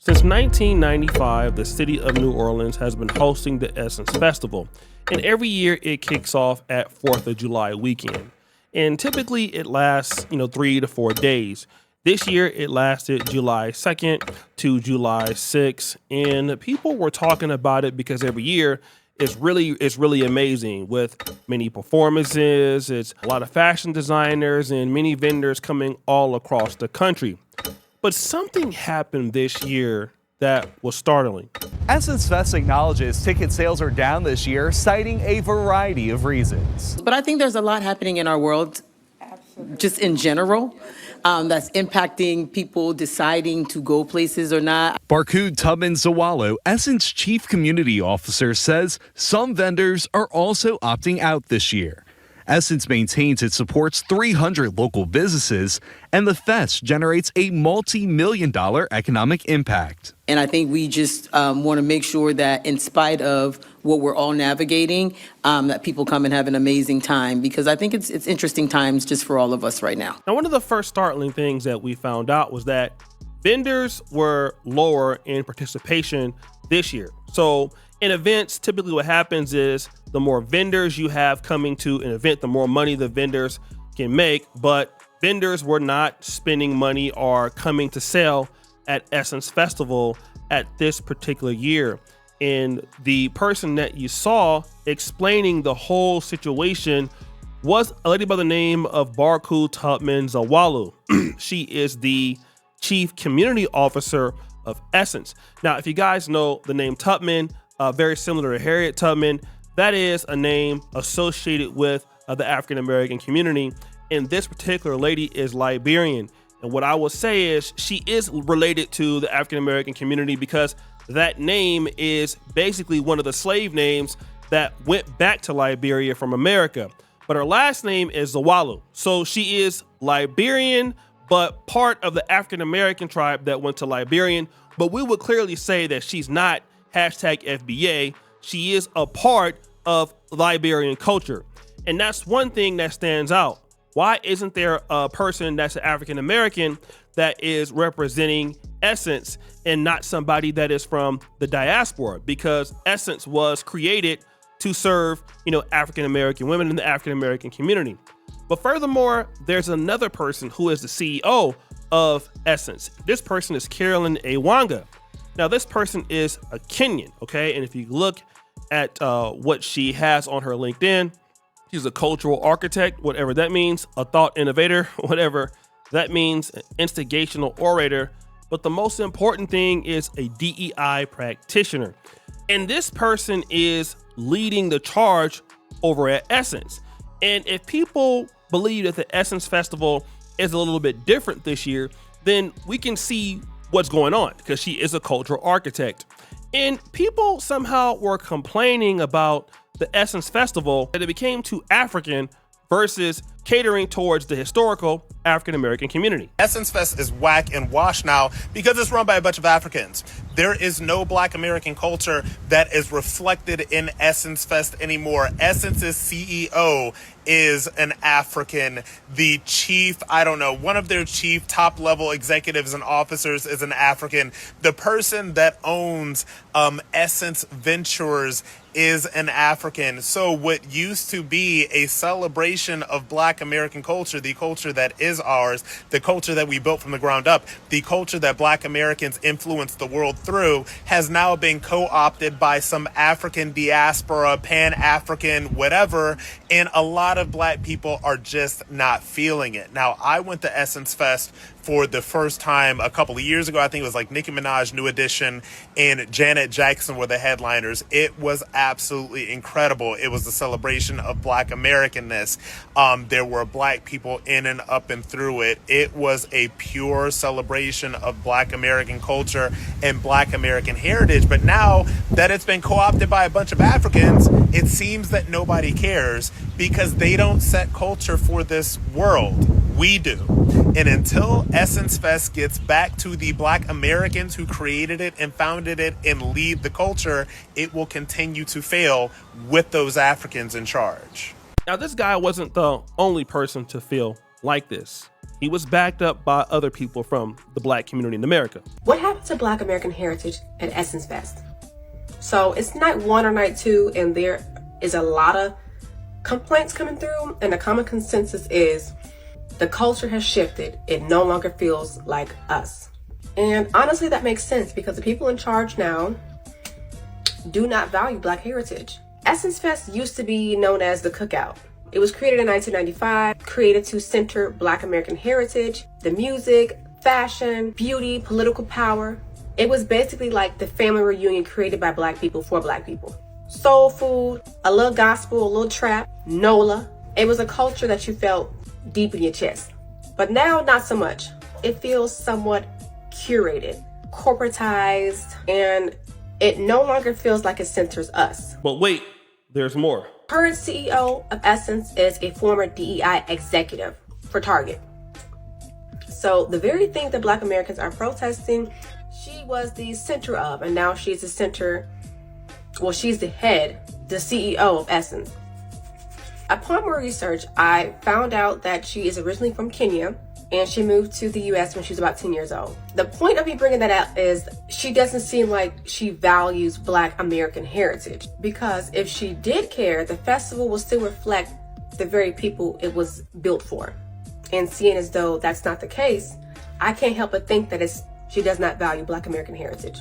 Since 1995, the city of New Orleans has been hosting the Essence Festival, and every year it kicks off at 4th of July weekend. And typically it lasts, 3 to 4 days. This year it lasted July 2nd to July 6th, and people were talking about it because every year it's really amazing with many performances. It's a lot of fashion designers and many vendors coming all across the country. But something happened this year that was startling. Essence Fest acknowledges ticket sales are down this year, citing a variety of reasons. But I think there's a lot happening in our world, just in general, that's impacting people deciding to go places or not. Barkud Tubman Zawalo, Essence Chief Community Officer, says some vendors are also opting out this year. Essence maintains it supports 300 local businesses, and the fest generates a multi-million-dollar economic impact. And I think we just want to make sure that in spite of what we're all navigating, that people come and have an amazing time, because I think it's interesting times just for all of us right now. Now, one of the first startling things that we found out was that vendors were lower in participation this year. So in events, typically what happens is the more vendors you have coming to an event, the more money the vendors can make. But vendors were not spending money or coming to sell at Essence Festival at this particular year. And the person that you saw explaining the whole situation was a lady by the name of Barkud Tubman Zawalu. She is the Chief Community Officer of Essence. Now, if you guys know the name Tubman, very similar to Harriet Tubman, that is a name associated with the African American community. And this particular lady is Liberian. And what I will say is she is related to the African American community because that name is basically one of the slave names that went back to Liberia from America. But her last name is Zawalu. So she is Liberian, but part of the African American tribe that went to Liberian. But we would clearly say that she's not #FBA. She is a part of Liberian culture. And that's one thing that stands out. Why isn't there a person that's an African American that is representing Essence and not somebody that is from the diaspora? Because Essence was created to serve, African American women in the African American community. But furthermore, there's another person who is the CEO of Essence. This person is Carolyn Awanga. Now, this person is a Kenyan, okay? And if you look at what she has on her LinkedIn, she's a cultural architect, whatever that means, a thought innovator, whatever that means, an instigational orator. But the most important thing is a DEI practitioner. And this person is leading the charge over at Essence. And if people believe that the Essence Festival is a little bit different this year, then we can see what's going on because she is a cultural architect. And people somehow were complaining about the Essence Festival that it became too African versus catering towards the historical African American community. Essence Fest is whack and wash now because it's run by a bunch of Africans. There is no Black American culture that is reflected in Essence Fest anymore. Essence's CEO is an African. The chief, one of their chief top level executives and officers is an African. The person that owns Essence Ventures is an African. So what used to be a celebration of Black American culture, the culture that is ours, the culture that we built from the ground up, the culture that Black Americans influenced the world through, has now been co-opted by some African diaspora, Pan-African, whatever, and a lot of Black people are just not feeling it. Now, I went to Essence Fest for the first time a couple of years ago. I think it was like Nicki Minaj, New Edition, and Janet Jackson were the headliners. It was absolutely incredible. It was a celebration of Black Americanness. There were Black people in and up and through it. It was a pure celebration of Black American culture and Black American heritage. But now that it's been co-opted by a bunch of Africans, it seems that nobody cares because they don't set culture for this world. We do. And until Essence Fest gets back to the Black Americans who created it and founded it and lead the culture, it will continue to fail with those Africans in charge. Now, this guy wasn't the only person to feel like this. He was backed up by other people from the Black community in America. What happened to Black American heritage at Essence Fest? So it's night 1 or night 2, and there is a lot of complaints coming through, and the common consensus is the culture has shifted. It no longer feels like us. And honestly, that makes sense because the people in charge now do not value Black heritage. Essence Fest used to be known as the Cookout. It was created in 1995, created to center Black American heritage, the music, fashion, beauty, political power. It was basically like the family reunion created by Black people for Black people. Soul food, a little gospel, a little trap, NOLA. It was a culture that you felt deep in your chest. But now, not so much. It feels somewhat curated, corporatized, and it no longer feels like it centers us. But wait, there's more. Current CEO of Essence is a former DEI executive for Target. So the very thing that Black Americans are protesting, she was the center of, and now she's the center, well, she's the head, the CEO of Essence. Upon more research, I found out that she is originally from Kenya, and she moved to the US when she was about 10 years old. The point of me bringing that up is she doesn't seem like she values Black American heritage, because if she did care, the festival will still reflect the very people it was built for. And seeing as though that's not the case, I can't help but think that she does not value Black American heritage.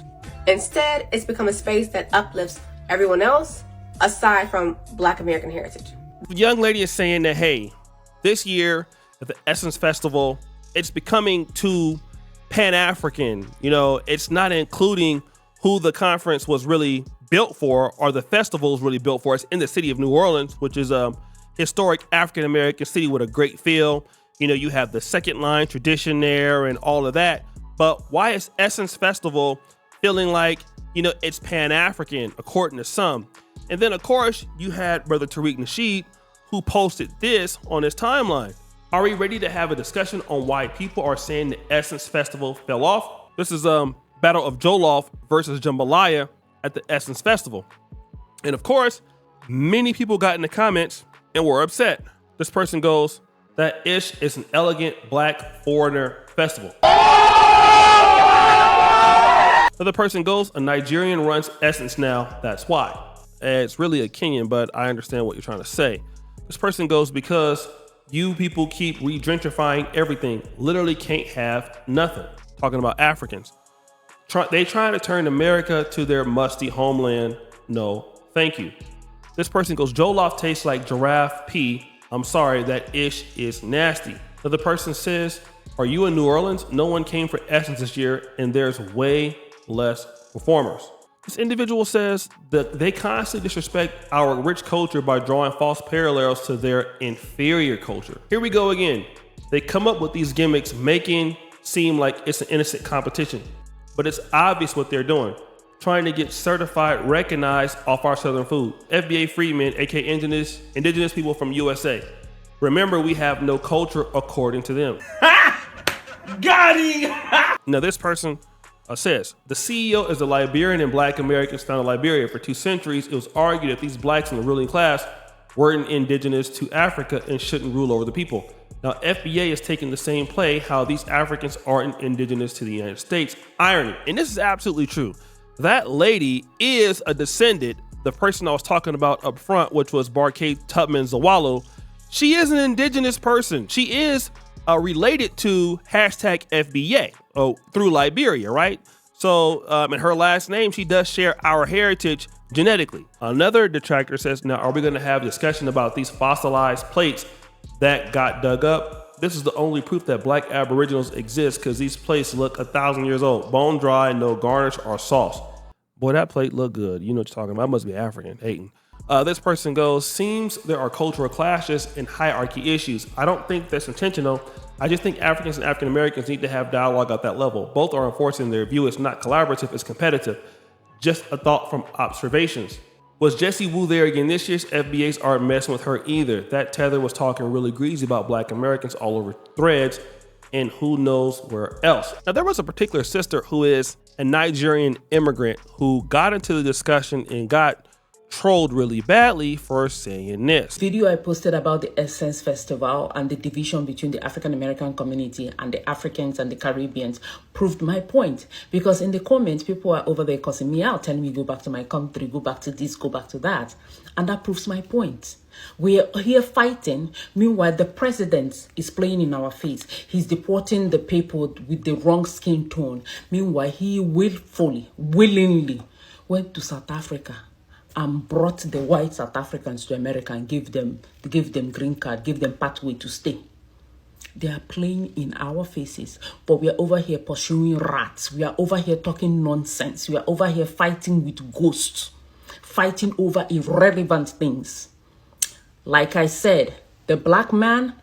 Instead, it's become a space that uplifts everyone else aside from Black American heritage. The young lady is saying that, hey, this year at the Essence Festival, it's becoming too Pan-African. You know, it's not including who the conference was really built for or the festival is really built for. It's in the city of New Orleans, which is a historic African-American city with a great feel. You know, you have the second line tradition there and all of that. But why is Essence Festival feeling like, you know, it's Pan-African, according to some? And then, of course, you had Brother Tariq Nasheed, who posted this on his timeline. Are we ready to have a discussion on why people are saying the Essence Festival fell off? This is Battle of Jollof versus Jambalaya at the Essence Festival. And of course, many people got in the comments and were upset. This person goes, that ish is an elegant Black foreigner festival. Another person goes, a Nigerian runs Essence now, that's why. It's really a Kenyan, but I understand what you're trying to say. This person goes, because you people keep re-gentrifying everything. Literally can't have nothing. Talking about Africans. They trying to turn America to their musty homeland. No, thank you. This person goes, Jollof tastes like giraffe pee. I'm sorry, that ish is nasty. Another person says, are you in New Orleans? No one came for Essence this year, and there's way less performers. This individual says that they constantly disrespect our rich culture by drawing false parallels to their inferior culture. Here we go again. They come up with these gimmicks, making seem like it's an innocent competition, but it's obvious what they're doing. Trying to get certified, recognized off our Southern food. FBA freedmen, aka indigenous people from USA. Remember, we have no culture according to them. Got him! Now this person says, the CEO is a Liberian and Black Americans founded Liberia. For 2 centuries, it was argued that these Blacks in the ruling class weren't indigenous to Africa and shouldn't rule over the people. Now, FBA is taking the same play, how these Africans aren't indigenous to the United States. Irony. And this is absolutely true. That lady is a descendant, the person I was talking about up front, which was Barcade Tubman Zawalo. She is an indigenous person. She is related to #FBA through Liberia, right? So in her last name, she does share our heritage genetically. Another detractor says, now, are we going to have a discussion about these fossilized plates that got dug up? This is the only proof that Black Aboriginals exist, because these plates look 1,000 years old, bone dry, no garnish or sauce. Boy, that plate look good. You know what you're talking about. I must be African, hating. This person goes, seems there are cultural clashes and hierarchy issues. I don't think that's intentional. I just think Africans and African Americans need to have dialogue at that level. Both are enforcing their view. It's not collaborative, it's competitive. Just a thought from observations. Was Jessie Wu there again this year's? FBAs aren't messing with her either. That tether was talking really greasy about Black Americans all over threads, and who knows where else. Now, there was a particular sister who is a Nigerian immigrant who got into the discussion and got trolled really badly for saying this. Video I posted about the Essence Festival and the division between the African American community and the Africans and the Caribbeans proved my point, because in the comments people are over there cussing me out, telling me go back to my country, go back to this, go back to that, and that proves my point. We are here fighting. Meanwhile, the president is playing in our face. He's deporting the people with the wrong skin tone. Meanwhile, he willingly went to South Africa and brought the white South Africans to America and gave them green card, gave them pathway to stay. They are playing in our faces, but we are over here pursuing rats. We are over here talking nonsense. We are over here fighting with ghosts, fighting over irrelevant things. Like I said, the black man,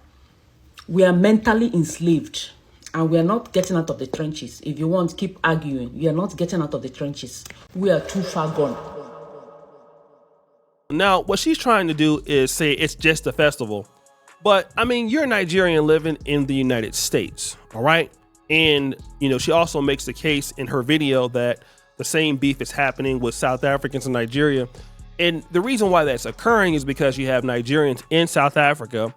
we are mentally enslaved and we are not getting out of the trenches. If you want, keep arguing. We are not getting out of the trenches. We are too far gone. Now, what she's trying to do is say it's just a festival. But, I mean, you're a Nigerian living in the United States, all right? And, you know, she also makes the case in her video that the same beef is happening with South Africans in Nigeria. And the reason why that's occurring is because you have Nigerians in South Africa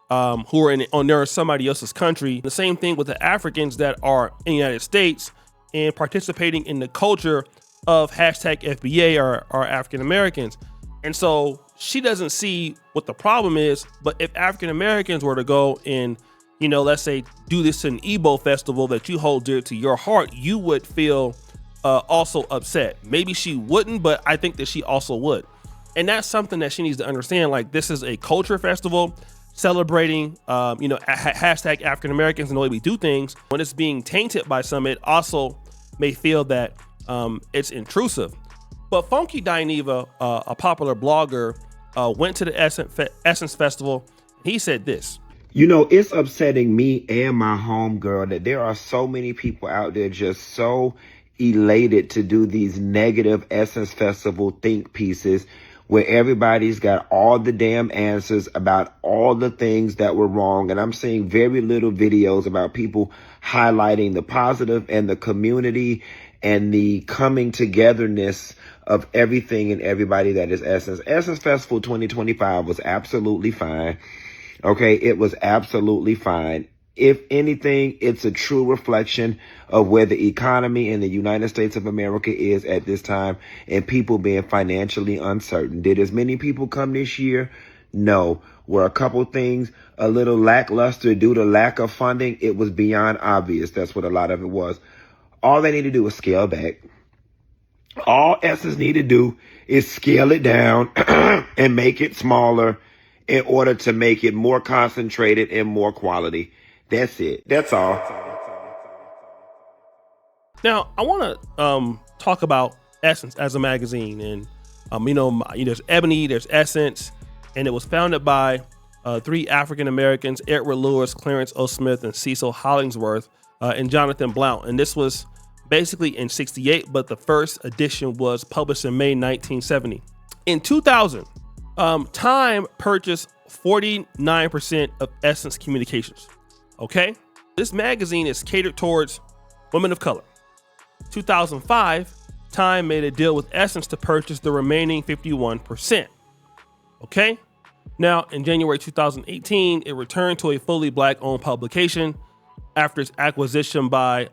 who are on somebody else's country. The same thing with the Africans that are in the United States and participating in the culture of hashtag FBA or African Americans. And so she doesn't see what the problem is. But if African Americans were to go and, you know, let's say do this in Igbo festival that you hold dear to your heart, you would feel also upset. Maybe she wouldn't, but I think that she also would. And that's something that she needs to understand. Like, this is a culture festival celebrating, hashtag African Americans and the way we do things. When it's being tainted by some, it also may feel that it's intrusive. But Funky Dineva, a popular blogger, went to the Essence Festival. He said this. You know, it's upsetting me and my homegirl that there are so many people out there just so elated to do these negative Essence Festival think pieces where everybody's got all the damn answers about all the things that were wrong. And I'm seeing very little videos about people highlighting the positive and the community and the coming togetherness of everything and everybody that is Essence. Essence Festival 2025 was absolutely fine. Okay, it was absolutely fine. If anything, it's a true reflection of where the economy in the United States of America is at this time and people being financially uncertain. Did as many people come this year? No. Were a couple things a little lackluster due to lack of funding? It was beyond obvious. That's what a lot of it was. All they need to do is scale back. All Essence need to do is scale it down and make it smaller in order to make it more concentrated and more quality. That's it. That's all. Now, I want to talk about Essence as a magazine. And, there's Ebony, there's Essence, and it was founded by 3 African Americans, Edward Lewis, Clarence O. Smith, and Cecil Hollingsworth, and Jonathan Blount. And this was basically in 1968, but the first edition was published in May 1970. In 2000, Time purchased 49% of Essence Communications. Okay, this magazine is catered towards women of color. 2005, Time made a deal with Essence to purchase the remaining 51%. Okay, now in January 2018, it returned to a fully black-owned publication after its acquisition by,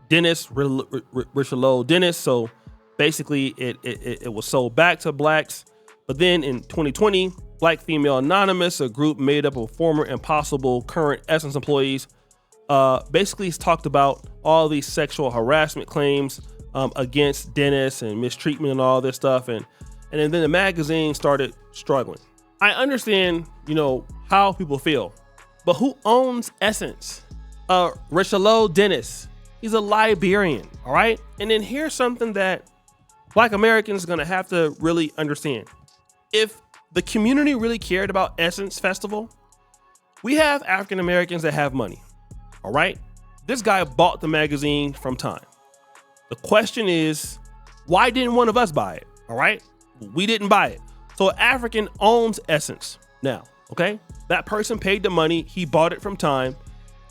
Dennis Richelieu Dennis. So basically, it was sold back to blacks. But then in 2020, Black Female Anonymous, a group made up of former and possible current Essence employees, basically talked about all these sexual harassment claims against Dennis and mistreatment and all this stuff. And then the magazine started struggling. I understand, how people feel, but who owns Essence? Richelieu Dennis. He's a Liberian, all right? And then here's something that Black Americans are going to have to really understand. If the community really cared about Essence Festival, we have African Americans that have money, all right? This guy bought the magazine from Time. The question is, why didn't one of us buy it, all right? We didn't buy it. So African owns Essence now, okay? That person paid the money. He bought it from Time.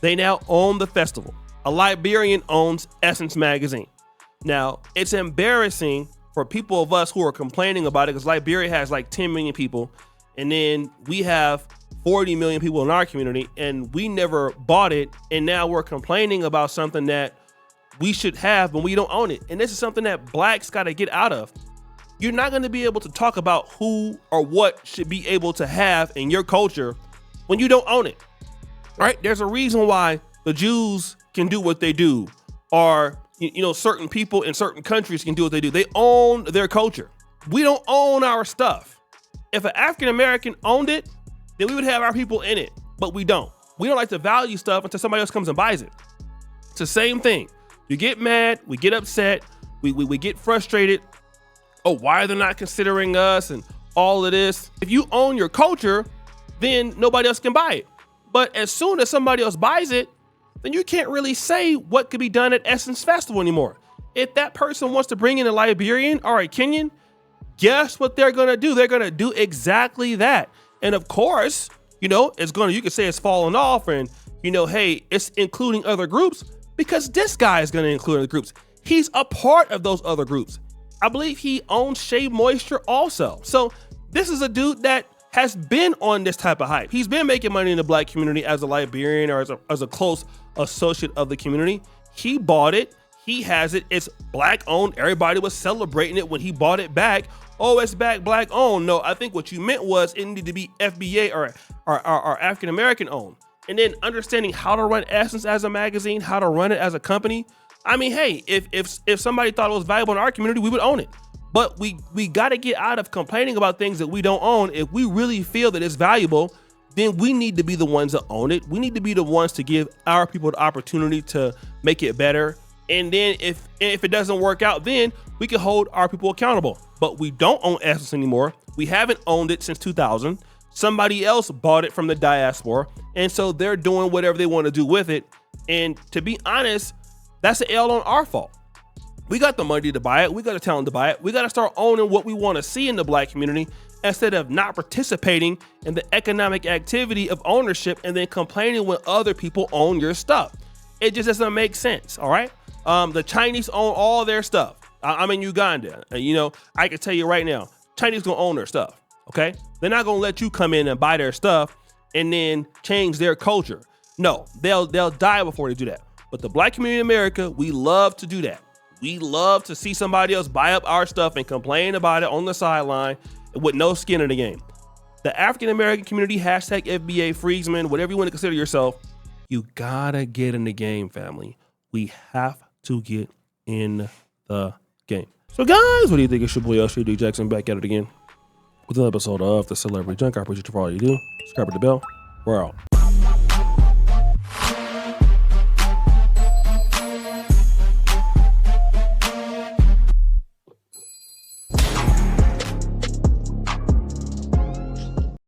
They now own the festival. A Liberian owns Essence magazine. Now, it's embarrassing for people of us who are complaining about it, because Liberia has like 10 million people, and then we have 40 million people in our community, and we never bought it, and now we're complaining about something that we should have, but we don't own it. And this is something that blacks got to get out of. You're not going to be able to talk about who or what should be able to have in your culture when you don't own it, right? There's a reason why the Jews can do what they do, or certain people in certain countries can do what they do. They own their culture. We don't own our stuff. If an African American owned it, then we would have our people in it, but we don't. We don't like to value stuff until somebody else comes and buys it. It's the same thing. You get mad, we get upset, we get frustrated. Oh, why are they not considering us and all of this? If you own your culture, then nobody else can buy it. But as soon as somebody else buys it, then you can't really say what could be done at Essence Festival anymore. If that person wants to bring in a Liberian or a Kenyan, guess what they're gonna do? They're gonna do exactly that. And of course, you can say it's falling off, and hey, it's including other groups because this guy is gonna include other groups. He's a part of those other groups. I believe he owns Shea Moisture also. So this is a dude that has been on this type of hype. He's been making money in the black community as a Liberian or as a close associate of the community. He bought it. He has it. It's black owned. Everybody was celebrating it when he bought it back. Oh, it's back black owned. No, I think what you meant was it needed to be FBA or African American owned. And then understanding how to run Essence as a magazine, how to run it as a company. I mean, hey, if somebody thought it was valuable in our community, we would own it. But we got to get out of complaining about things that we don't own. If we really feel that it's valuable, then we need to be the ones that own it. We need to be the ones to give our people the opportunity to make it better. And then if it doesn't work out, then we can hold our people accountable. But we don't own Essence anymore. We haven't owned it since 2000. Somebody else bought it from the diaspora. And so they're doing whatever they want to do with it. And to be honest, that's an L on our fault. We got the money to buy it. We got the talent to buy it. We got to start owning what we want to see in the black community instead of not participating in the economic activity of ownership and then complaining when other people own your stuff. It just doesn't make sense, all right? The Chinese own all their stuff. I'm in Uganda. I can tell you right now, Chinese gonna own their stuff, okay? They're not gonna let you come in and buy their stuff and then change their culture. No, they'll die before they do that. But the black community in America, we love to do that. We love to see somebody else buy up our stuff and complain about it on the sideline with no skin in the game. The African American community, hashtag FBA, Freedsman, whatever you want to consider yourself, you gotta get in the game, family. We have to get in the game. So guys, what do you think? It's your boy LCD Jackson back at it again with another episode of the Celebrity Junk. I appreciate you for all you do. Subscribe to the bell. We're out.